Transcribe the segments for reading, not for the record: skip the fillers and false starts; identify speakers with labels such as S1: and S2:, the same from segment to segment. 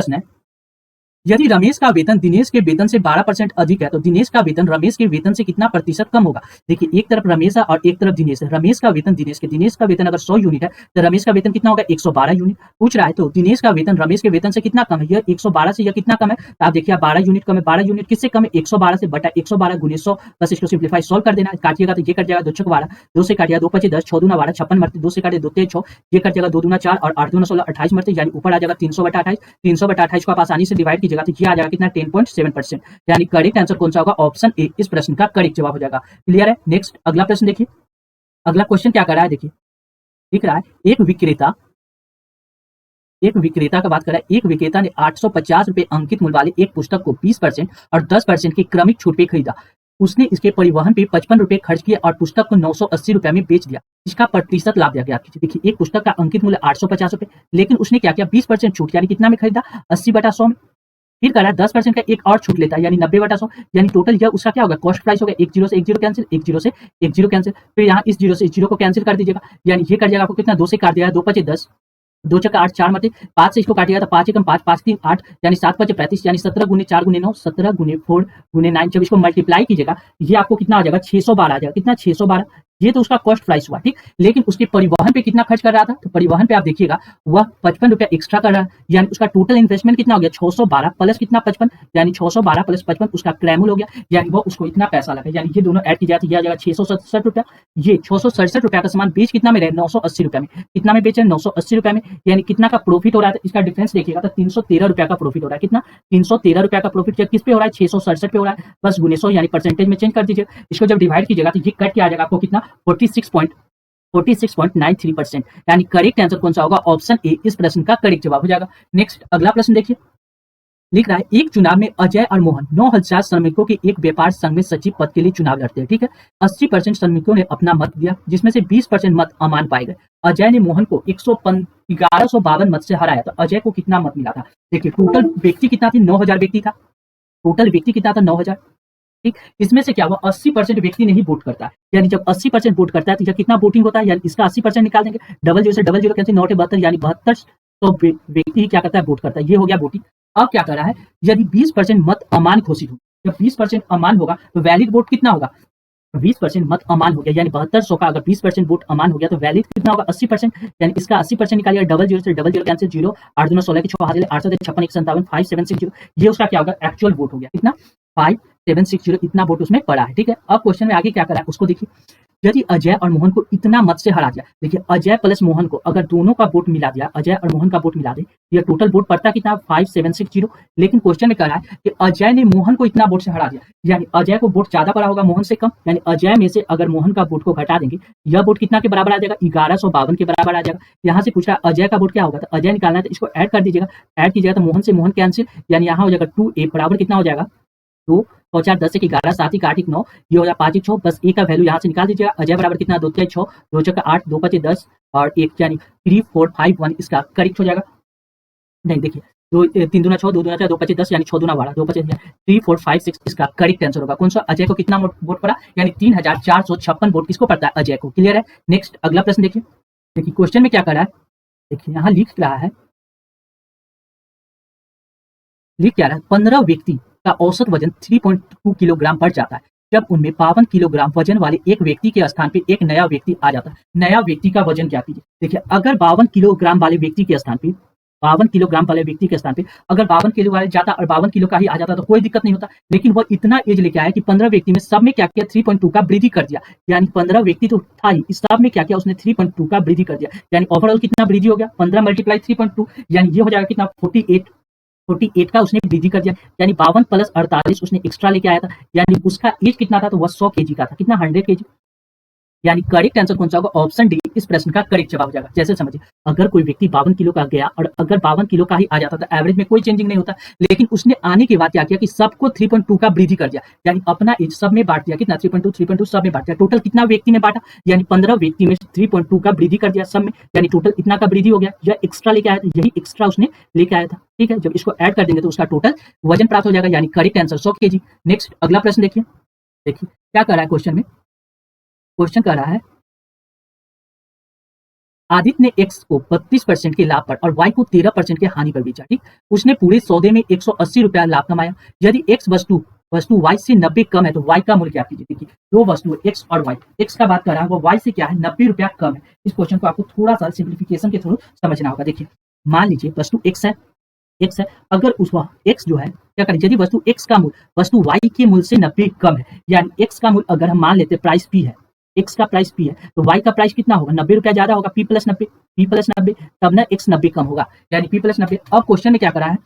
S1: प्रश्न है, यदि रमेश का वेतन दिनेश के वेतन से 12% अधिक है तो दिनेश का वेतन रमेश के वेतन से कितना प्रतिशत कम होगा। देखिए एक तरफ रमेश है और एक तरफ दिनेश है। रमेश का वेतन दिनेश का वेतन अगर 100 यूनिट है तो रमेश का वेतन कितना होगा 112 यूनिट पूछ रहा है। तो दिनेश का वेतन रमेश के वेतन से कितना कम है, यह 112 से यह कितना कम है, तो आप देखिए 12 यूनिट कम है। 12 यूनिट किससे कम है, 112 से, बटा 112 गुने 100, बस इसको सिंप्लीफाई सॉल्व कर देना। काटिएगा तो ये कट जाएगा 2 छक 12, 2 से काटिएगा 2 पचे 10, 6 दूना 12, 56 मरते 2 से काटे 2 तेज 6, ये कट जाएगा 2 दूना 4 और 8 दूना 16, 28 मरते, यानी ऊपर आ जाएगा 300/28। 300/28 को आप आसानी से डिवाइड कीजिएगा तो ये आ जाएगा कितना 10.7%। यानी करेक्ट आंसर कौन सा होगा, ऑप्शन ए इस प्रश्न का करेक्ट जवाब हो जाएगा। क्लियर है। नेक्स्ट अगला प्रश्न देखिए, अगला क्वेश्चन क्या कर रहा है, देखिए दिख रहा है, एक विक्रेता का बात कर रहा है। एक विक्रेता ने 850 रुपए अंकित मूल्य वाली एक पुस्तक को 20% और 10% की क्रमिक छूट पे खरीदा। उसने इसके परिवहन पे 55 रुपए खर्च किए और पुस्तक को 980 रुपए में बेच दिया। इसका प्रतिशत लाभ दिया गया। देखिए एक पुस्तक का अंकित मूल्य 850 रुपए, लेकिन उसने क्या किया, 20% छूट यानी कितना में खरीदा, 80/100 में। फिर कह रहा है 10% का एक और छूट लेता है यानी 90/100, यानी टोटल यह उसका क्या होगा, कॉस्ट प्राइस होगा। एक जीरो से एक जीरो कैंसिल, एक जीरो से एक जीरो कैंसिल, फिर यहाँ इस जीरो से इस जीरो को कैंसिल कर दीजिएगा, यानी ये कर जाएगा आपको कितना, 2 से काट दिया, 2 पचे 10, 2 छक्का 8, 4 मते 5 से इसको काटिएगा तो 5 एकम 5, 5 3 8, यानी 7 पचे 35, यानी 17 गुने 4 गुने 9, 17 गुने 4 गुने 9, जब इसको मल्टीप्लाई कीजिएगा ये आपको कितना आ जाएगा, 612 आ जाएगा। कितना, 612। ये तो उसका कॉस्ट प्राइस हुआ, ठीक। लेकिन उसके परिवहन पे कितना खर्च कर रहा था, तो परिवहन पे आप देखिएगा वह 55 रुपया एक्स्ट्रा कर रहा है, यानी उसका टोटल इन्वेस्टमेंट कितना हो गया, 612 प्लस कितना 55, यानी 612 प्लस 55 उसका क्रैमुल हो गया, यानी वो उसको इतना पैसा लगा, यानी ये दोनों ऐड की जाती है आ जाएगा 667 रुपया। ये 667 रुपया का सामान बेच कितना में रहे, 980 रुपया में। कितना में बेचे, 980 रुपया में, यानी कितना का प्रॉफिट हो रहा है, इसका डिफरेंस देखिएगा तो 313 रुपया का प्रॉफिट हो रहा है। कितना, 313 रुपया का प्रॉफिट किस पे हो रहा है, 667 पे हो रहा है, बस गुने 100 यानी परसेंटेज में चेंज कर दीजिए। इसको जब डिवाइड कीजिएगा तो ये कट के आ जाएगा आपको कितना, 46.93%। यानी करेक्ट आंसर कौन सा होगा, ऑप्शन ए इस प्रश्न का करेक्ट जवाब हो जाएगा। नेक्स्ट अगला प्रश्न देखिए, लिख रहा है, एक चुनाव में अजय और मोहन 9000 श्रमिकों के एक व्यापार संघ में सचिव पद के लिए चुनाव लड़ते हैं, ठीक है। 80% श्रमिकों ने अपना मत दिया, जिसमें से 20% मत अमान पाए गए। अजय ने मोहन को 1152 मत से हराया, तो अजय को कितना मत मिला था। देखिए टोटल व्यक्ति कितना थी, 9000 व्यक्ति था, टोटल व्यक्ति कितना था, 9000, ठीक। इसमें से क्या हुआ, 80% व्यक्ति नहीं वोट करता है, यानी जब 80% वोट करता है तो कितना वोटिंग होता है, यानी इसका 80% निकाल देंगे, डबल जीरो से डबल जीरो कैंसिल, 9 72, यानी 72 तो व्यक्ति ही क्या करता है, वोट करता है। ये हो गया वोटिंग। अब क्या कर रहा है, यदि 20% मत अमान घोषित हो, जब 20% अमान होगा तो वैलिड वोट कितना होगा, 20% मत अमान हो गया, यानी 7200 का अगर 20% वोट अमान हो गया तो वैलिड कितना होगा, 80%, यानी इसका 80% निकालिएगा, डबल जीरो से डबल जीरो कैंसिल, 0 8 दूना 16 के 6 हाथ 8 7 56 157 5760, ये उसका क्या होगा, एक्चुअल वोट हो गया। कितना, 5760, इतना वोट उसमें पड़ा है, ठीक है। अब क्वेश्चन में आगे क्या करा है उसको देखिए, यदि अजय और मोहन को इतना मत से हरा दिया, देखिए अजय प्लस मोहन को अगर दोनों का वोट मिला दिया, अजय और मोहन का वोट मिला दे, ये टोटल वोट पड़ता कितना, 5760। लेकिन क्वेश्चन में कह रहा है कि अजय ने मोहन को इतना वोट से हरा दिया, यानी अजय को वोट ज्यादा पड़ा होगा मोहन से कम, यानी अजय में से अगर मोहन का वोट को घटा देंगे, यह वोट कितना के बराबर आ जाएगा, 1152 के बराबर आ जाएगा। यहाँ से पूछ रहा है अजय का वोट क्या होगा, तो अजय निकालना है तो इसको ऐड कर दीजिएगा, ऐड कीजिएगा तो मोहन से मोहन कैंसिल, यानी यहाँ हो जाएगा 2a बराबर कितना हो जाएगा, 2 और 4 10 से 11 7 1 8 1 9, ये हो जाएगा 5 1 6, बस ए का वैल्यू यहाँ से निकाल दीजिएगा। अजय बराबर कितना, 2 3 6, 2 6 8, 2 5 10 और 1, यानी 3 4 5 1 इसका करेक्ट हो जाएगा। नहीं देखिए 2 3 दूना 6, 2 दूना 4, 2 5 10, यानी 6 दूना 12, 2 5 3 4 5 6 इसका करेक्ट आंसर होगा। कौन सा, अजय को कितना वोट पड़ा, यानी 3456 वोट किसको पड़ता है, अजय को। क्लियर है। नेक्स्ट अगला प्रश्न देखिए, देखिए क्वेश्चन में क्या कर रहा है, देखिए यहाँ लिख रहा है, लिख क्या रहा है, 15 व्यक्ति का औसत वजन 3.2 किलोग्राम बढ़ जाता है जब उनमें 52 किलोग्राम वजन वाले एक व्यक्ति के स्थान पे एक नया व्यक्ति आ जाता है। नया व्यक्ति का वजन क्या कीजिए, देखिए अगर 52 किलोग्राम वाले व्यक्ति के स्थान पे 52 किलोग्राम वाले व्यक्ति के स्थान पे अगर 52 किलो वाले जाता और 52 किलो का ही आ जाता तो कोई दिक्कत नहीं होता, लेकिन वो इतना एज लेके आया कि 15 व्यक्ति में सब में क्या किया, 3.2 का वृद्धि कर दिया, यानी 15 व्यक्ति तो था ही, इस सब में क्या किया उसने 3.2 का वृद्धि कर दिया, यानी ओवरऑल कितना वृद्धि हो गया, 15 मल्टीप्लाई 3.2, यानी ये हो जाएगा कितना, 48 का उसने वृद्धि कर दिया, यानी 52 प्लस 48 उसने एक्स्ट्रा लेके आया था, यानी उसका एज कितना था, तो वह 100 केजी का था। कितना, 100 केजी, यानी करेक्ट आंसर कौन सा होगा, ऑप्शन डी इस प्रश्न का करेक्ट जवाब हो जाएगा। जैसे समझिए अगर कोई व्यक्ति 52 किलो का गया और अगर 52 किलो का ही आ जाता तो एवरेज में कोई चेंजिंग नहीं होता, लेकिन उसने आने के बाद क्या किया कि सबको 3.2 का वृद्धि कर दिया, यानी अपना एज सब में बांट दिया, कितना 3.2 सब में बांट दिया, टोटल कितना व्यक्ति में बांटा, यानी 15 व्यक्ति में 3.2 का वृद्धि कर दिया सब में, यानी टोटल इतना का वृद्धि हो गया। यह एक्स्ट्रा लेके आया था, यही एक्स्ट्रा उसने लेके आया था, ठीक है। जब इसको ऐड कर देंगे तो उसका टोटल वजन प्राप्त हो जाएगा, यानी करेक्ट आंसर 100 केजी। नेक्स्ट अगला प्रश्न देखिए, देखिए क्या कर रहा है क्वेश्चन में, क्वेश्चन कर रहा है आदित्य ने एक्स को 32% के लाभ पर और वाई को 13% के हानि पर बेचा। ठीक, उसने पूरे सौदे में 180 रुपया लाभ कमाया। यदि एक्स वस्तु वाई से 90 कम है तो वाई का मूल्य क्या कीजिए। देखिए दो वस्तु एक्स और वाई, एक्स का बात कर रहा है वो वाई से क्या है 90 रुपया कम है। इस क्वेश्चन को आपको थोड़ा सा सिंप्लीफिकेशन के थ्रू समझना होगा। देखिए मान लीजिए वस्तु एक्स है, अगर उस एक्स जो है क्या करें, यदि वस्तु एक्स का मूल्य वस्तु वाई के मूल्य से 90 कम है, यानी एक्स का मूल्य अगर हम मान लेते प्राइस पी है, एक्स का प्राइस पी है तो वाई का प्राइस कितना होगा 90 रुपया ज्यादा होगा, पी प्लस 90 तब ना एक्स 90 कम होगा, यानी पी प्लस 90। अब क्वेश्चन में क्या करा है,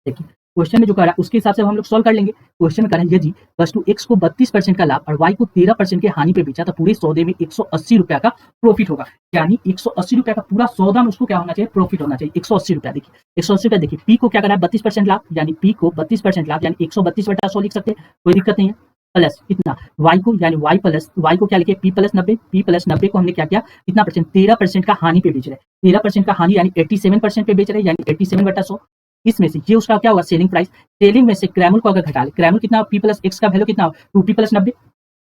S1: देखिए क्वेश्चन में जो करा उसके हिसाब से हम लोग सॉल्व कर लेंगे। क्वेश्चन में करें यदि वस्तु एक्स को 32% का लाभ और वाई को 13% के हानि पे बेचा तो पूरे सौदे में 180 रुपया का प्रॉफिट होगा, यानी 180 रुपया का पूरा सौदा में उसको क्या होना चाहिए, प्रॉफिट होना चाहिए 180 रुपया। देखिए 180 रुपया, देखिए पी को क्या करा है 32% लाभ, यानी पी को 32% लाभ यानी 132/100 लिख सकते हैं, कोई दिक्कत नहीं है। प्लस कितना वाई को, यानी वाई को क्या लिखे पी प्लस 90 को हमने क्या किया कितना परसेंट 13% का हानि पे बेच रहे हैं, 13% का हानि यानी 87% पे बेच रहे हैं, यानी 87/100। इसमें से ये उसका क्या होगा सेलिंग प्राइस, सेलिंग में से क्रैमल को अगर घटा ले, क्रैमल कितना पी प्लस एक्स का वैल्यू कितना 2p प्लस 90,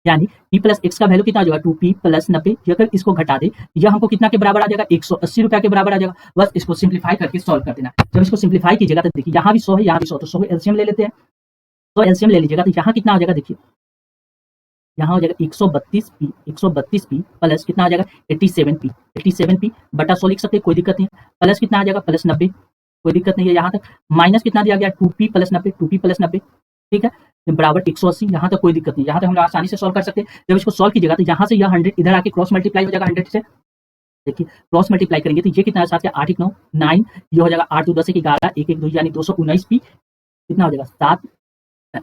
S1: यानी पी प्लस एक्स का वैल्यू कितना जो है 2p प्लस 90, अगर इसको घटा दे यह हमको कितना के बराबर आ जाएगा 180 रुपया के बराबर आ जाएगा। बस इसको सिंप्लीफाई करके सॉल्व कर देना। जब इसको सिंप्लीफाई कीजिएगा तो देखिए यहाँ भी 100 है, यहाँ भी 100, तो 100 एलसीएम ले लेते हैं। तो एलसीएम ले लीजिएगा तो यहाँ कितना आ जाएगा, देखिए यहाँ हो जाएगा 132p प्लस कितना आ जाएगा 87p बटा 100 लिख सकते हैं, कोई दिक्कत नहीं है। प्लस कितना आ जाएगा प्लस 90, कोई दिक्कत नहीं है। यहाँ तक माइनस कितना दिया गया 2p प्लस 90, ठीक है, बराबर 180, यहाँ तक कोई दिक्कत नहीं, यहाँ तक हम लोग आसानी से सॉल्व कर सकते हैं। जब इसको सॉल्व कीजिएगा तो यहाँ से यह 100 इधर आके क्रॉस मल्टीप्लाई हो जाएगा 100 से, देखिए क्रॉस मल्टीप्लाई करेंगे तो ये कितना है 7 के 8 1 9 9, ये हो जाएगा 8 2 10 1 11 1 1 2 यानी 219p कितना हो जाएगा 7,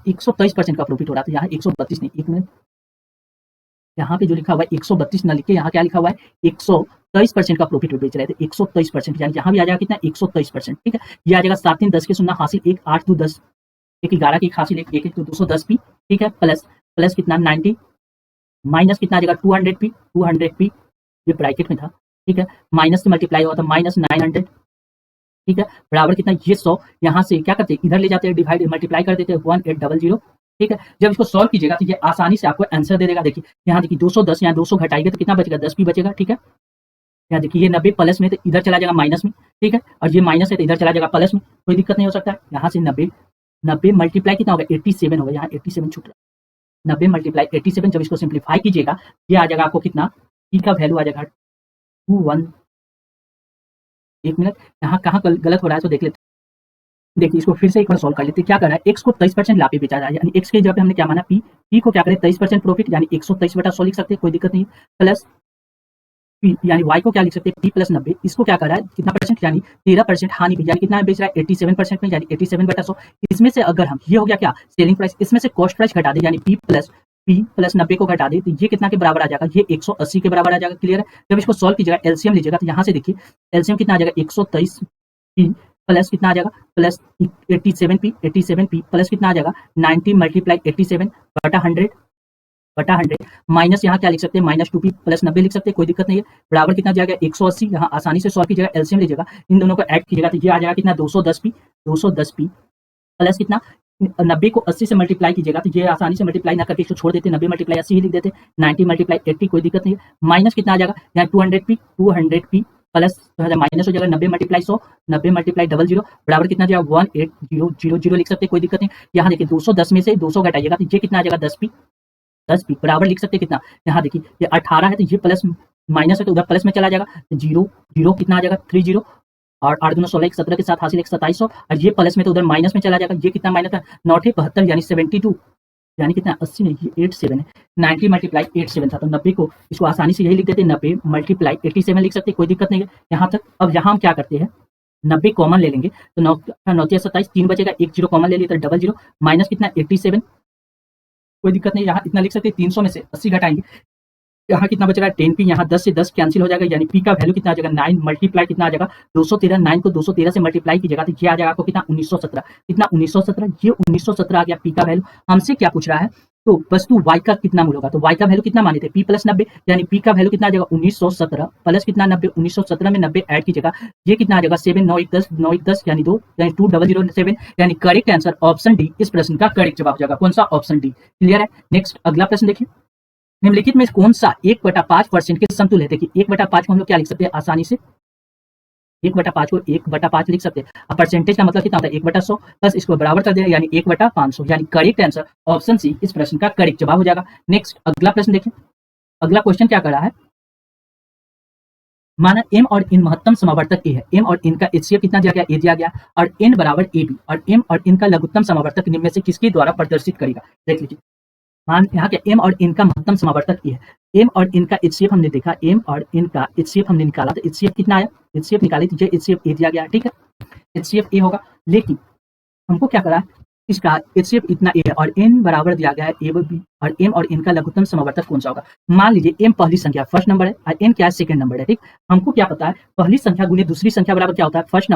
S1: 123% का प्रॉफिट हो रहा था, यहाँ 132 नहीं, एक मिनट यहाँ पे जो लिखा हुआ है 132 न लिखे, यहाँ क्या लिखा हुआ है 123% का प्रॉफिट बेच रहे थे, 123%, यानी यहाँ भी आ जाएगा कितना 123%, ठीक है। ये आ जाएगा 7 3 10 के 0 हासिल 1 8 2 10 1 11 की हासिल 1 1 तो 210p, ठीक है, प्लस कितना 90 माइनस कितना आ जाएगा 200p ये ब्रैकेट में था, ठीक है, माइनस से मल्टीप्लाई हुआ था माइनस 900, ठीक है, बराबर कितना ये 100, यहाँ से क्या करते हैं इधर ले जाते हैं डिवाइड मल्टीप्लाई कर देते हैं 1800, ठीक है। जब इसको सॉल्व कीजिएगा तो ये आसानी से आपको आंसर दे देगा। देखिए यहाँ देखिए 210 यहाँ 200 घटाएंगे तो कितना बचेगा 10p बचेगा, ठीक है। यहाँ देखिए ये 90 प्लस में तो इधर चला जाएगा माइनस में, ठीक है, और ये माइनस है तो इधर चला जाएगा प्लस में, कोई दिक्कत नहीं हो सकता है। यहाँ से 90 मल्टीप्लाई कितना होगा 87 होगा, यहाँ 87 छूट रहा है, 90 मल्टीप्लाई 87, जब इसको सिंप्लीफाई कीजिएगा ये आ जाएगा आपको कितना p का वैल्यू आ जाएगा 21, एक मिनट यहाँ कहाँ गलत हो रहा है तो देख लेते हैं। देखिए इसको फिर से एक बार सॉल्व कर लेते हैं। क्या कर रहा है एक्स को 23% लाभ पे बेचा जा रहा है, यानी एक्स के जगह पे हमने क्या माना पी को क्या करें 23% प्रॉफिट यानी 123/100 लिख सकते हैं, कोई दिक्कत नहीं, प्लस पी यानी वाई को क्या लिख सकते हैं पी प्लस 90, इसको क्या कर रहा है कितना परसेंट यानी 13% हानि पे, यानी कितना बेच रहा है 87% में, यानी 87/100। इसमें से अगर हम ये हो गया क्या सेलिंग प्राइस, इसमें से कॉस्ट प्राइस घटा दे यानी पी प्लस 90 को घटा दे तो ये कितना के बराबर आ जाएगा, ये 180 के बराबर आ जाएगा, क्लियर है। जब इसको सॉल्व कीजिएगा एलसीएम लीजिएगा तो यहाँ से देखिए एलसीएम कितना आ जाएगा 123p प्लस कितना आ जाएगा प्लस 87p प्लस कितना आ जाएगा 90 मल्टीप्लाई 87 बटा 100 माइनस यहाँ क्या लिख सकते हैं माइनस 2p प्लस 90 लिख सकते हैं, कोई दिक्कत नहीं है, बराबर कितना जाएगा 180। यहाँ आसानी से सॉल्व कीजिएगा एलसीएम लीजिएगा, इन दोनों को ऐड कीजिएगा तो ये आ जाएगा कितना 210p प्लस कितना 90 को 80 से मल्टीप्लाई कीजिएगा तो ये आसानी से मल्टीप्लाई ना करके इसको छोड़ देते 90 मल्टीप्लाई 80 ही लिख देते, 90 मल्टीप्लाई 80 कोई दिक्कत नहीं है, माइनस कितना आ जाएगा यहाँ 200p प्लस माइनस हो जाएगा 90 मल्टीप्लाई 100 90 मल्टीप्लाई 00 बराबर कितना जाएगा 18000 लिख सकते हैं, कोई दिक्कत नहीं। यहाँ देखिए 210 में से 200 घटाइएगा तो ये कितना आ जाएगा 10p बराबर लिख सकते हैं कितना, यहाँ देखिए ये 18 है तो ये प्लस माइनस है तो उधर प्लस में चला जाएगा, 0 कितना आ जाएगा 30 और 8 दूना 16 17 के साथ हासिल 2700 और ये प्लस में तो उधर माइनस में चला जाएगा, ये कितना माइनस है 9 72 यानी 72 यानी कितना 80 नहीं ये 87 है, 90 मल्टीप्लाई 87 था तो 90 को इसको आसानी से यही लिख देते 90 मल्टीप्लाई 87 लिख सकते कोई दिक्कत नहीं है यहाँ तक। अब यहाँ हम क्या करते हैं 90 कॉमन ले लेंगे तो 9 27 3 बचेगा, 1 0 कॉमन ले लिया तो 00 माइनस कितना 87 कोई दिक्कत नहीं, यहाँ इतना लिख सकते 300 में से 80 घटाएंगे यहाँ कितना बचेगा 10p, यहाँ 10 से 10 कैंसिल हो जाएगा यानी p का वैल्यू कितना आ जाएगा 9 मल्टीप्लाई कितना आ जाएगा 213, 9 को 213 से मल्टीप्लाई कीजिएगा तो ये आ जाएगा आपको कितना 1917, कितना 1917, ये 1917 आ गया p का वैल्यू। हमसे क्या पूछ रहा है तो वस्तु y का कितना मूल्य होगा, तो y का वैल्यू कितना माने थे p प्लस 90 यानी p का वैल्यू कितना आ जाएगा 1917 प्लस कितना 90 1917 में 90 ऐड कीजिएगा ये कितना आ जाएगा 7 9 1 10 9 1 10 यानी 2 यानी 2007 यानी करेक्ट आंसर ऑप्शन डी इस प्रश्न का करेक्ट जवाब हो जाएगा, कौन सा ऑप्शन डी, क्लियर है। नेक्स्ट अगला प्रश्न देखिए निम्नलिखित में कौन सा 1/5% के समतुल्य है? देखिए 1/5 को हम लोग क्या लिख सकते हैं आसानी से, 1/5 को 1/5 लिख सकते हैं। अब परसेंटेज का मतलब कितना होता है 1/100 प्लस इसको बराबर कर दें यानी 1/500, यानी करेक्ट आंसर ऑप्शन सी इस प्रश्न का करेक्ट जवाब हो जाएगा। नेक्स्ट अगला प्रश्न देखिए, अगला क्वेश्चन क्या कर रहा है, माना m और n महत्तम समावर्तक a है, m और n का HCF कितना दिया गया a दिया गया और n बराबर ab और m और n का लघुत्तम समावर्तक निम्न में से किसके द्वारा प्रदर्शित करेगा? देख लीजिए, मान यहाँ के m और n का महत्तम समावर्तक a है, m और n का HCF हमने देखा, m और n का HCF हमने निकाला तो HCF कितना आया, HCF निकाले तो HCF a दिया गया, ठीक है, HCF a होगा। लेकिन हमको क्या करा है, इसका HCF इतना a है और n बराबर दिया गया है a b और m और n का लघुत्तम समावर्तक कौन सा होगा? मान लीजिए m पहली संख्या फर्स्ट नंबर है और n क्या है सेकंड नंबर है, ठीक। हमको क्या पता है पहली संख्या गुने दूसरी संख्या बराबर क्या होता है first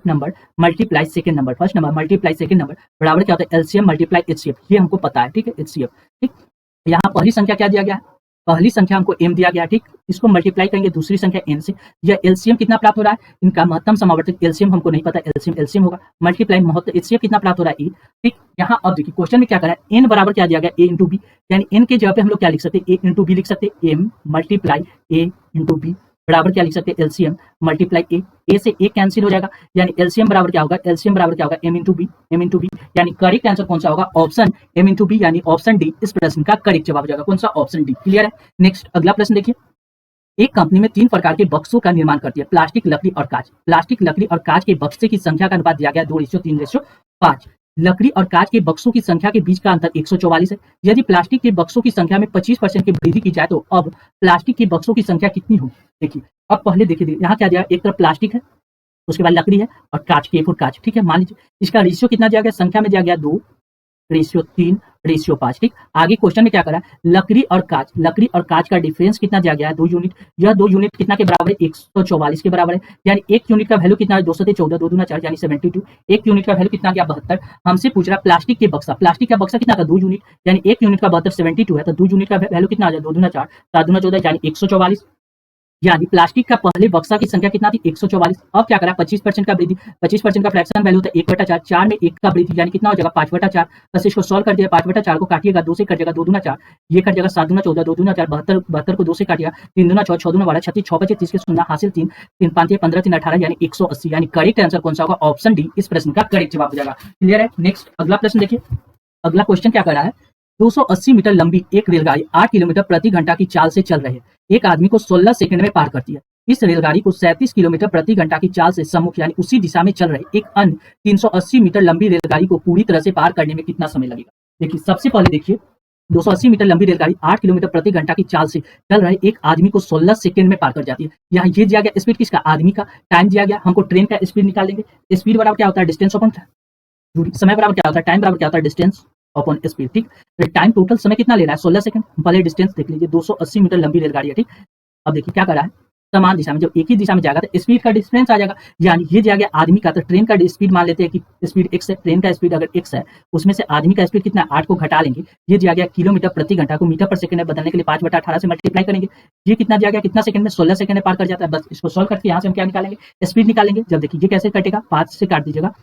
S1: number multiply second number, first number multiply second number बराबर क्या होता है एलसीएम मल्टीप्लाई HCF, ये हमको पता है, ठीक है, HCF, ठीक। यहाँ पहली संख्या क्या दिया गया है, पहली संख्या हमको m दिया गया, ठीक, इसको मल्टीप्लाई करेंगे दूसरी संख्या n से, यह एलसीएम कितना प्राप्त हो रहा है, इनका महत्तम समावर्तक एलसीएम हमको नहीं पता, एलसीएम होगा मल्टीप्लाई महत्तम HCF कितना प्राप्त हो रहा है e, ठीक। यहाँ अब देखिए क्वेश्चन में क्या करा है, n बराबर क्या दिया गया a इंटू बी, यानी n के जगह पे हम लोग क्या लिख सकते हैं a इंटू बी लिख सकते हैं, m multiply a into B बराबर क्या लिख सकते हैं एलसीएम मल्टीप्लाई a से a कैंसिल हो जाएगा, यानी एलसीएम बराबर क्या होगा, एलसीएम बराबर क्या होगा m इंटू बी, यानी करेक्ट आंसर कौन सा होगा ऑप्शन m इंटू बी, यानी ऑप्शन डी इस प्रश्न का करेक्ट जवाब हो जाएगा, कौन सा ऑप्शन डी, क्लियर है। नेक्स्ट अगला प्रश्न देखिए, एक कंपनी में 3 प्रकार के बक्सों का निर्माण करती है, प्लास्टिक, लकड़ी और कांच। प्लास्टिक, लकड़ी और कांच के बक्से की संख्या का अनुपात दिया गया 2:3:5। लकड़ी और कांच के बक्सों की संख्या के बीच का अंतर 144 है। यदि प्लास्टिक के बक्सों की संख्या में 25% की वृद्धि की जाए तो अब प्लास्टिक के बक्सों की संख्या कितनी होगी? देखिए अब पहले देखिए यहाँ क्या दिया, एक तरफ प्लास्टिक है, उसके बाद लकड़ी है और कांच के एक कांच, ठीक है। मान लीजिए इसका रेशियो कितना दिया गया, संख्या में दिया गया 2:3:5, ठीक। आगे क्वेश्चन में क्या करा, लकड़ी और कांच का डिफरेंस कितना दिया गया है 2 यूनिट, यह 2 यूनिट कितना के बराबर है 144 के बराबर है, यानी एक यूनिट का वैल्यू कितना है 214, 2 दूना 4 यानी 72, एक यूनिट का वैल्यू कितना गया 72। हमसे पूछ रहा है प्लास्टिक का बक्सा कितना था 2 यूनिट, यानी एक यूनिट का 72 72 है तो 2 यूनिट का वैल्यू कितना आ जाए 2 दूना 4 4 दूना 14 यानी 144, यानी प्लास्टिक का पहले बक्सा की संख्या कितना थी 144। अब क्या करा 25% का वृद्धि, 25% का फ्रैक्शन वैल्यू होता है 1/4, 4 में 1 का वृद्धि यानी कितना हो जाएगा 5/4, बस इसको सॉल्व कर दिया, 5/4 को काटिएगा 2 से कट जाएगा 2 दूना 4, ये कट जाएगा 7 दूना 14, 2 दूना 4 72, 72 को 2 से काटिएगा 3 दूना 6, 6 दूना 12, 36, 6 बचे 30 के शून्य हासिल 3, 3 5 15 3 18 यानी 180, यानी करेक्ट आंसर कौन सा होगा ऑप्शन डी इस प्रश्न का करेक्ट जवाब हो जाएगा, क्लियर है। नेक्स्ट अगला प्रश्न देखिए, अगला क्वेश्चन क्या कर रहा है, 280 मीटर लंबी एक रेलगाड़ी 8 किलोमीटर प्रति घंटा की चाल से चल रही है, एक आदमी को 16 सेकंड में पार करती है। इस रेलगाड़ी को 37 किलोमीटर प्रति घंटा की चाल से सम्मुख यानी उसी दिशा में चल रही एक अन्य 380 मीटर लंबी रेलगाड़ी को पूरी तरह से पार करने में कितना समय लगेगा? देखिए सबसे पहले देखिए 280 मीटर लंबी रेलगाड़ी 8 किलोमीटर प्रति घंटा की चाल से चल रहे एक आदमी को 16 सेकंड में पार कर जाती है। यहाँ ये दिया गया स्पीड किसका, आदमी का, टाइम दिया गया, हमको ट्रेन का स्पीड निकाल लेंगे, स्पीड बराबर क्या होता है डिस्टेंस अपॉन दूरी, समय बराबर क्या होता है टाइम बराबर क्या होता है डिस्टेंस अपॉन स्पीड, ठीक। टाइम टोटल समय कितना ले रहा है 16 सेकंड, पहले डिस्टेंस देख लीजिए 280 मीटर लंबी रेलगाड़ी है, ठीक। अब देखिए क्या कर रहा है, समान दिशा में, जब एक ही दिशा में जाएगा तो स्पीड का डिफरेंस आ जाएगा, यानी ये दिया गया आदमी का, तो ट्रेन का स्पीड मान लेते हैं कि स्पीड x है, ट्रेन का स्पीड अगर x है उसमें से आदमी का स्पीड कितना है 8 को घटा लेंगे, ये दिया गया किलोमीटर प्रति घंटा को मीटर पर सेकंड में बदलने के लिए 5/18 से मल्टीप्लाई करेंगे, ये कितना दिया गया कितना सेकंड में 16 सेकंड में पार कर जाता है। बस इसको सॉल्व करके यहाँ से हम क्या निकालेंगे स्पीड निकालेंगे। जब देखिए ये कैसे कटेगा, 5 से काट दीजिएगा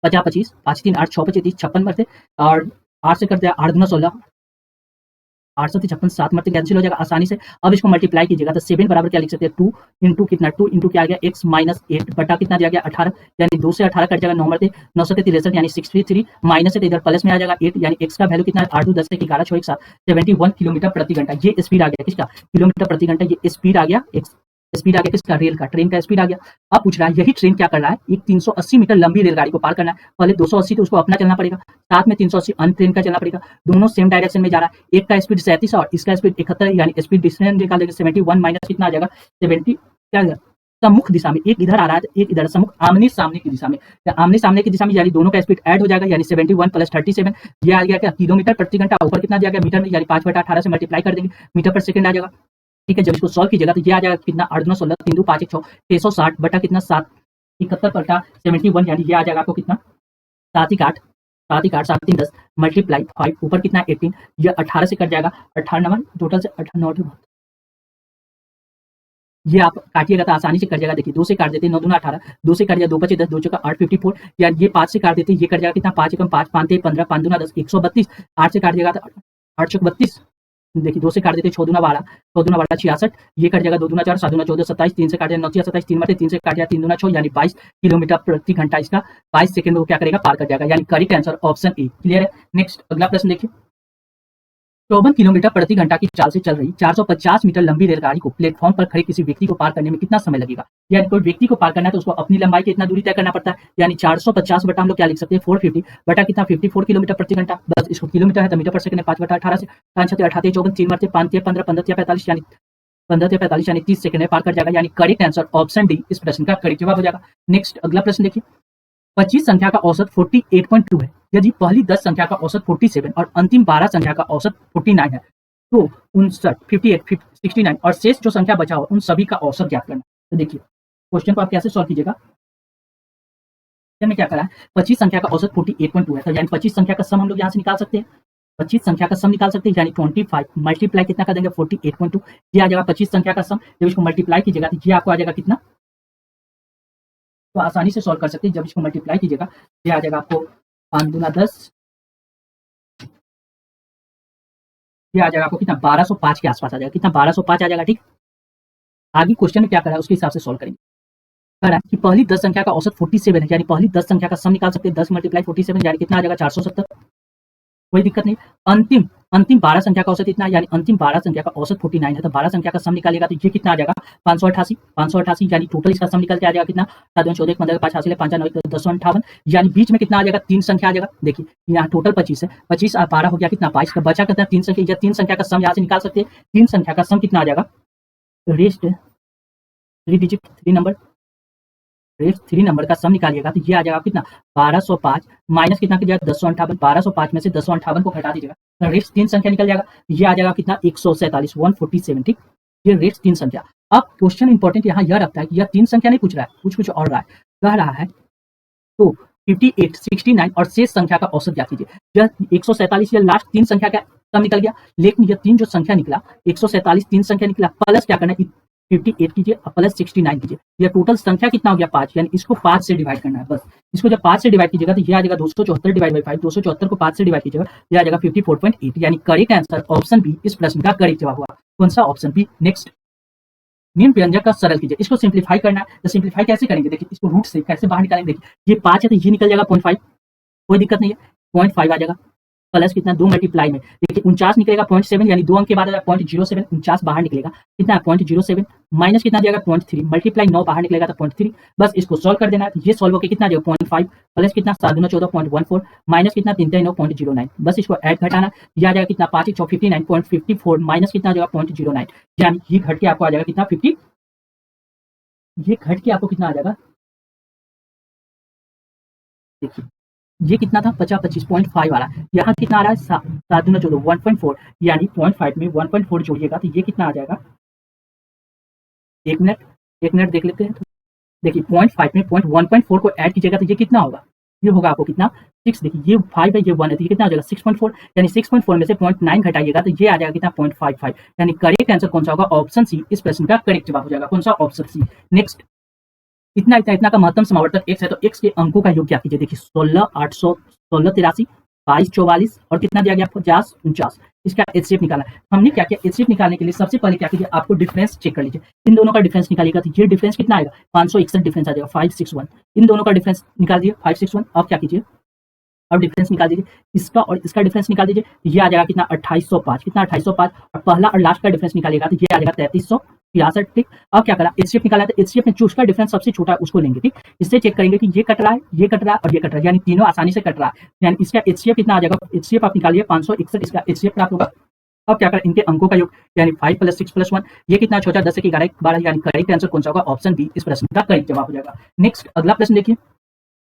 S1: 50 25 5 3 8 6 25 30 56 मरते और 8 से कर दिया 8 दूना 16 8 से 56 7 मरते कैंसिल हो जाएगा आसानी से। अब इसको मल्टीप्लाई कीजिएगा तो 7 बराबर क्या लिख सकते हैं 2 इंटू कितना 2 इंटू क्या आ गया x माइनस 8 बटा कितना दिया गया 18, यानी 2 से 18 कट जाएगा 9 मरते 9 से 63 यानी 633 माइनस से इधर प्लस में आ जाएगा 8, यानी x का वैल्यू कितना है 8 2 10 से 11 6 1 7 71 किलोमीटर प्रति घंटा। ये स्पीड आ गया किसका किलोमीटर प्रति घंटा, ये स्पीड आ गया स्पीड आ गया किसका रेल का, ट्रेन का स्पीड आ गया। अब पूछ रहा है यही ट्रेन क्या कर रहा है, एक 380 मीटर लंबी रेलगाड़ी को पार करना है, पहले 280 तो उसको अपना चलना पड़ेगा, साथ में 380 अन्य ट्रेन का चलना पड़ेगा, दोनों सेम डायरेक्शन में जा रहा है, एक का स्पीड 37 और इसका स्पीड 71, यानी स्पीड डिफरेंस निकालेंगे 71 माइनस कितना आ जाएगा 70 क्या सम्मुख दिशा में, एक इधर आ रहा है एक इधर सम्मुख आमने सामने की दिशा में, आमने सामने की दिशा में यानी दोनों का स्पीड ऐड हो जाएगा, यानी 71 प्लस 37 ये आ गया क्या किलोमीटर प्रति घंटा, ऊपर कितना दिया गया मीटर में, यानी 5/18 से मल्टीप्लाई कर देंगे मीटर पर सेकंड आ जाएगा, ठीक है। जब इसको सॉल्व कीजिएगा तो ये आ जाएगा कितना 8 9 16 3 2 5 1 6 660 बटा कितना 7 71 बटा 71, यानी ये आ जाएगा आपको कितना 7 1 8 7 1 8 7 3 10 मल्टीप्लाई 5 ऊपर कितना 18, ये 18 से कट जाएगा 18 नंबर टोटल से 18 ये आप काटिएगा तो आसानी से कट जाएगा। देखिए 2 से काट देते हैं 9 दूना 18, 2 से काट दिया 2 5 10 2 चौका 8 54, या ये 5 से काट देते हैं ये कट जाएगा कितना 5 एकम 5 5 3 15 5 दूना 10 132, 8 से काट देगा तो 8 चौक 32 देखिए 2 से काट देते 6 दूना 12, 6 दूना 12 66, ये कट जाएगा 2 दूना 4, 7 दूना 14 27, 3 से काट जाएगा 9 6 27, 3 मरते 3 से काट जाएगा 3 दूना 6 यानी 22 किलोमीटर प्रति घंटा इसका 22 सेकंड में वो क्या करेगा, पार कर जाएगा, यानी correct answer option A. Clear है। नेक्स्ट अगला प्रश्न देखिए, 54 किलोमीटर प्रति घंटा की चाल से चल रही 450 मीटर लंबी रेलगाड़ी को प्लेटफॉर्म पर खड़े किसी व्यक्ति को पार करने में कितना समय लगेगा। यानी कोई व्यक्ति को पार करना है तो उसको अपनी लंबाई की इतना दूरी तय करना पड़ता है, यानी 450 बटा हम लोग क्या लिख सकते हैं 450 बटा कितना 54 किलोमीटर प्रति घंटा, बस इसको किलोमीटर है तो मीटर पर सेकंड है 5 बटा 18 से 5 6 18 54 3 मरते 5 15 15 45 यानी 15 45 यानी 30 सेकंड में पार कर जाएगा, यानी करेक्ट आंसर ऑप्शन डी इस प्रश्न का करेक्ट जवाब हो जाएगा। नेक्स्ट अगला प्रश्न देखिए, 25 संख्या का औसत 48.2 है, यदि पहली 10 संख्या का औसत 47 और अंतिम 12 संख्या का औसत 49 है तो 59, 58, 69 और शेष जो संख्या बचा हो उन सभी का औसत ज्ञात करना। तो देखिए क्वेश्चन को आप कैसे सॉल्व कीजिएगा, में क्या करा है 25 संख्या का औसत 48.2 है, तो यानी 25 संख्या का सम हम लोग यहाँ से निकाल सकते हैं, 25 संख्या का सम निकाल सकते हैं, यानी 25 मल्टीप्लाई कितना कर देंगे 48.2, ये आ जाएगा 25 संख्या का सम। जब इसको मल्टीप्लाई कीजिएगा तो ये आपको आ जाएगा कितना, तो आसानी से सॉल्व कर सकते हैं, जब इसको मल्टीप्लाई कीजिएगा ये आ जाएगा आपको 5 दूना 10, ये आ जाएगा आपको कितना 1205 के आसपास आ जाएगा, कितना 1205 आ जाएगा। ठीक, आगे क्वेश्चन में क्या करा है उसके हिसाब से सॉल्व करेंगे। कह रहा है कि पहली 10 संख्या का औसत 47 है, यानी पहली 10 संख्या का सम निकाल सकते हैं, 10 मल्टीप्लाई 47 यानी कितना आ जाएगा 470, कोई दिक्कत नहीं। अंतिम 12 संख्या का औसत इतना, यानी अंतिम 12 संख्या का औसत 49 है, तो 12 संख्या का सम निकालेगा तो ये कितना आ जाएगा 588 यानी टोटल इसका सम निकल के आ जाएगा कितना 7 14 15 5 हासिल 5 9 1058, यानी बीच में कितना आ जाएगा 3 संख्या आ जाएगा। देखिए यहाँ टोटल 25 है, 25 और 12 हो गया कितना 22, बचा कितना 3 संख्या, या 3 संख्या का सम यहाँ से निकाल सकते हैं, 3 संख्या का सम कितना आ जाएगा, rest 3 digit 3 number, rest 3 number का सम निकालिएगा तो ये आ जाएगा कितना 1205 माइनस कितना की जाएगा 1058, 1205 में से 1058 को घटा दीजिएगा तो रेस्ट 3 संख्या निकल जाएगा, ये आ जाएगा कितना 147 147। ठीक, ये रेस्ट 3 संख्या। अब क्वेश्चन इंपॉर्टेंट यहाँ यह रखता है कि यह 3 संख्या नहीं पूछ रहा है, कुछ और रहा है, कह रहा है तो 58 69 और शेष संख्या का औसत ज्ञात कीजिए। यह 147 या लास्ट 3 संख्या का सम निकल गया, लेकिन यह 3 जो संख्या निकला 147 3 संख्या निकला, प्लस क्या करना है 58 कीजिए और प्लस 69 कीजिए, यह टोटल संख्या कितना हो गया 5, यानी इसको 5 से डिवाइड करना है बस। इसको जब 5 से डिवाइड कीजिएगा तो ये आ जाएगा 274 डिवाइड बाई 5, 274 को 5 से डिवाइड कीजिएगा ये आ जाएगा 54.8, यानी करेक्ट आंसर ऑप्शन बी इस प्रश्न का करेक्ट जवाब हुआ। कौन सा ऑप्शन बी। नेक्स्ट, निम्न व्यंजक का सरल कीजिए, इसको सिंप्लीफाई करना है, तो सिंप्लीफाई कैसे करेंगे, देखिए इसको रूट से कैसे बाहर निकालेंगे। देखिए ये 5 है तो ये निकल जाएगा 0.5, कोई दिक्कत नहीं है, 0.5 आ जाएगा, प्लस कितना 2 मल्टीप्लाई में देखिए 49 निकलेगा 0.7, यानी 2 अंक के बाद 0.07, 49 बाहर निकलेगा कितना 0.07, माइनस कितना जाएगा 0.3, मल्टीप्लाई 9 बाहर निकलेगा तो 0.3, बस इसको सॉल्व कर देना है। ये सॉल्व होकर कितना जाएगा 0.5 प्लस कितना 7 9 14 0.14 माइनस कितना 3 3 9 0.09, बस इसको ऐड घटाना, यह आ जाएगा कितना 5 6 59.54 माइनस कितना जाएगा 0.09, यानी ये घट के आपको आ जाएगा कितना 50, ये घट के आपको कितना आ जाएगा, देखिए ये कितना था 25.5 आ रहा है, यहाँ कितना आ रहा है 7 दूना 14 1.4, यानी 0.5 में 1.4 जोड़िएगा तो ये कितना आ जाएगा, एक मिनट देख लेते हैं। तो देखिए 0.5 में 1.4 को ऐड कीजिएगा तो ये कितना होगा, ये होगा आपको कितना 6, देखिए ये 5 है ये 1 है तो ये कितना आ जाएगा 6.4, यानी 6.4 में से 0.9 घटाइएगा तो ये आ जाएगा कितना 0.55, यानी करेक्ट आंसर कौन सा होगा, ऑप्शन सी इस प्रश्न का करेक्ट जवाब हो जाएगा। कौन सा, ऑप्शन सी। नेक्स्ट, इतना का महत्तम समावर्तक x है तो x के अंकों का योग क्या कीजिए। देखिए 16 800 16 83 22 44 और कितना दिया गया 50 49, इसका एचसीएफ निकालना है। हमने क्या किया, एचसीएफ निकालने के लिए सबसे पहले क्या कीजिए, आपको डिफरेंस चेक कर लीजिए, इन दोनों का डिफरेंस निकालिएगा तो ये डिफरेंस कितना आएगा 561 डिफरेंस आ जाएगा 561, इन दोनों का डिफरेंस निकाल दिए 561। अब क्या कीजिए, अब डिफरेंस निकाल दीजिए, इसका और इसका डिफरेंस निकाल दीजिए, ये आ जाएगा कितना 2805, कितना 2805, और पहला और लास्ट का डिफरेंस निकालेगा तो ये आ जाएगा 3366। ठीक, अब क्या करा, एचसीएफ निकाला, तो एचसीएफ में जो उसका डिफरेंस सबसे छोटा है उसको लेंगे। ठीक, इससे चेक करेंगे कि ये कट रहा है, ये कट रहा है और ये कट रहा है, यानी तीनों आसानी से कट रहा है, यानी इसका एचसीएफ कितना आ जाएगा, एचसीएफ आप निकालिए 561, इसका एचसीएफ प्राप्त होगा। अब क्या करें, इनके अंकों का योग यानी 5 + 6 + 1, ये कितना 6 10 11 12, यानी करेक्ट आंसर कौन सा होगा, ऑप्शन बी इस प्रश्न का करेक्ट जवाब हो जाएगा। नेक्स्ट अगला प्रश्न देखिए,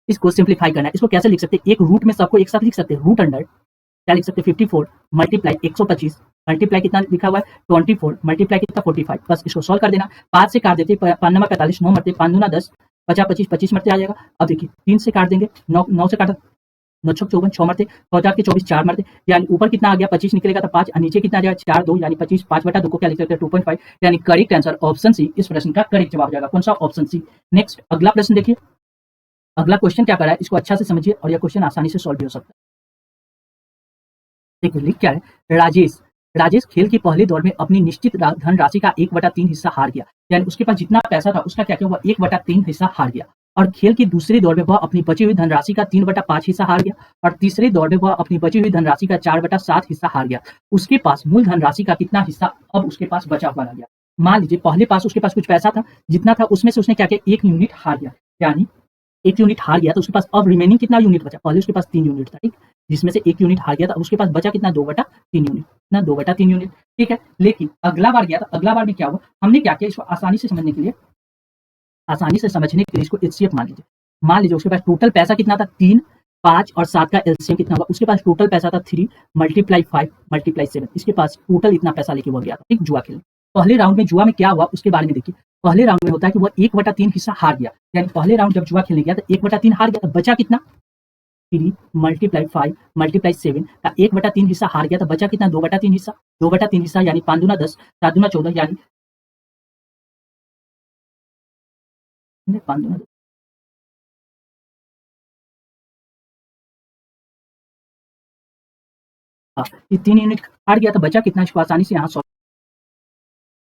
S1: इसको सिंप्लीफाई करना है, इसको कैसे लिख सकते हैं, एक रूट में सबको एक साथ लिख सकते हैं, रूट अंडर क्या लिख सकते हैं 54 मल्टीप्लाई 125 मल्टीप्लाई कितना लिखा हुआ है 24 मल्टीप्लाई कितना 45, बस इसको सॉल्व कर देना। 5 से काट देते 5 9 45 9 मरते 5 दूना 10 50 25 25 मरते आ जाएगा। अब देखिए 3 से काट देंगे 9 से काटा 9 6 54 6 मरते 4 के 24 4 मरते, यानी ऊपर कितना आ गया 25 निकलेगा तो 5, नीचे कितना आ जाएगा 4 2, यानी 25 5 बटा 2 को क्या लिख सकते हैं 2.5, यानी करेक्ट आंसर ऑप्शन सी इस प्रश्न का करेक्ट जवाब हो जाएगा। कौन सा, ऑप्शन सी। नेक्स्ट अगला प्रश्न देखिए, अगला क्वेश्चन क्या कर रहा है, इसको अच्छा से समझिए और यह क्वेश्चन आसानी से सॉल्व भी हो सकता है। देखिए लिख क्या है, राजेश खेल के पहले दौर में अपनी निश्चित धनराशि का 1/3 हिस्सा हार गया, यानी उसके पास जितना पैसा था उसका क्या क्या हुआ, 1/3 हिस्सा हार गया। और खेल के दूसरे दौर में वह अपनी बची हुई धनराशि का 3/5 हिस्सा हार गया, और तीसरे दौर में वह अपनी बची हुई धनराशि का 4/7 हिस्सा हार गया। उसके पास मूल धनराशि का कितना हिस्सा अब उसके पास बचा हुआ रह गया। मान लीजिए पहले पास उसके पास कुछ पैसा था, जितना था उसमें से उसने क्या किया, 1 यूनिट हार गया, यानी 1 यूनिट हार गया तो उसके पास अब रिमेनिंग कितना यूनिट बचा, पहले उसके पास 3 यूनिट था, ठीक, जिसमें से 1 यूनिट हार गया था, उसके पास बचा कितना, 2/3 यूनिट, ना 2/3 यूनिट, ठीक है। लेकिन अगला बार गया, तो अगला बार में क्या हुआ, हमने क्या किया, इसको आसानी से समझने के लिए इसको एचसीएफ मान लीजिए उसके पास टोटल पैसा कितना था, 3, 5 और 7 का एलसीएम कितना होगा, उसके पास टोटल पैसा था 3 × 5 × 7, इसके पास टोटल इतना पैसा लेके वो गया था, ठीक, जुआ खेलने। पहले राउंड में जुआ में क्या हुआ उसके बारे में देखिए। पहले राउंड में होता है कि वो 1/3 हिस्सा हार गया, यानी पहले राउंड जब जुआ खेलने गया तो 1/3 हार गया, तो बचा कितना, 3 × 5 × 7 का 1/3 हिस्सा हार गया, तो बचा कितना, 2/3 हिस्सा, 2/3 हिस्सा यानी 5 दूना 10, 7 दूना 14, यानी 5 दूना 10, हाँ, ये 3 यूनिट हार गया तो बचा कितना, इसको आसानी से यहाँ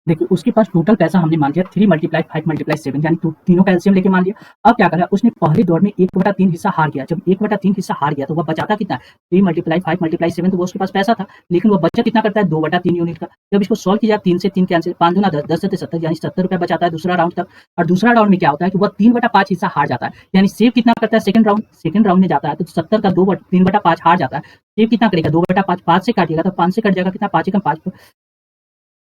S1: देखिए उसके पास टोटल पैसा हमने मान लिया 3 × 5 × 7, यानी तीनों का एलसीएम लेके मान लिया। अब क्या करा, उसने पहले दौर में 1/3 हिस्सा हार गया, जब 1/3 हिस्सा हार गया तो वह बचाता कितना है, 3 × 5 × 7, तो वो उसके पास पैसा था, लेकिन वह बचत कितना करता है, 2/3 यूनिट का। जब इसको सॉल्व किया, 3 से 3 कैंसिल, 5 दूना 10, 10 से 70, यानी 70 रुपया बचाता है दूसरा राउंड तक। और दूसरा राउंड में क्या होता है कि वह 3/5 हिस्सा हार जाता है, यानी सेव कितना करता है, सेकंड राउंड में जाता है तो 70 का 3/5 हार जाता है, सेव कितना करेगा, 2/5, 5 से काटिएगा तो 5 से कट जाएगा कितना, 5 एकम 5,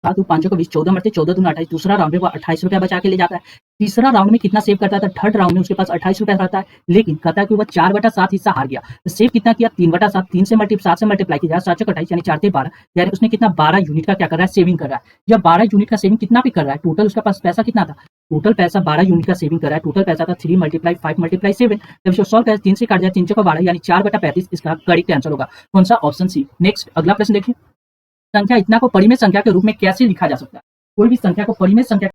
S1: 7 दो 5 को 20, 14 मरते, 14 दूना 28, दूसरा राउंड में वो 28 रुपया बचा के ले जाता है। तीसरा राउंड में कितना सेव करता है, थर्ड राउंड में उसके पास 28 रुपया रहता है, लेकिन कहता है कि वो 4/7 हिस्सा हार गया, तो सेव कितना किया, 3/7, 3 से 7 से मल्टीप्लाई किया, 7 28, यानी 4 12, यानी उसने कितना 12 यूनिट का क्या कर रहा है, सेविंग कर रहा है। जब 12 यूनिट का सेविंग कितना भी कर रहा है, टोटल उसका पास पैसा कितना था, टोटल पैसा 12 यूनिट का सेविंग कर रहा है, टोटल पैसा था 3 × 5 × 7, जब इसको सॉल्व करें 3 से काट जाए, 3 को 12, यानी 4/35 इसका करेक्ट आंसर होगा। कौन सा, ऑप्शन सी। नेक्स्ट अगला प्रश्न देखिए, संख्या इतना को परिमेय संख्या के रूप में कैसे लिखा जा सकता है। कोई भी संख्या को परिमेय संख्या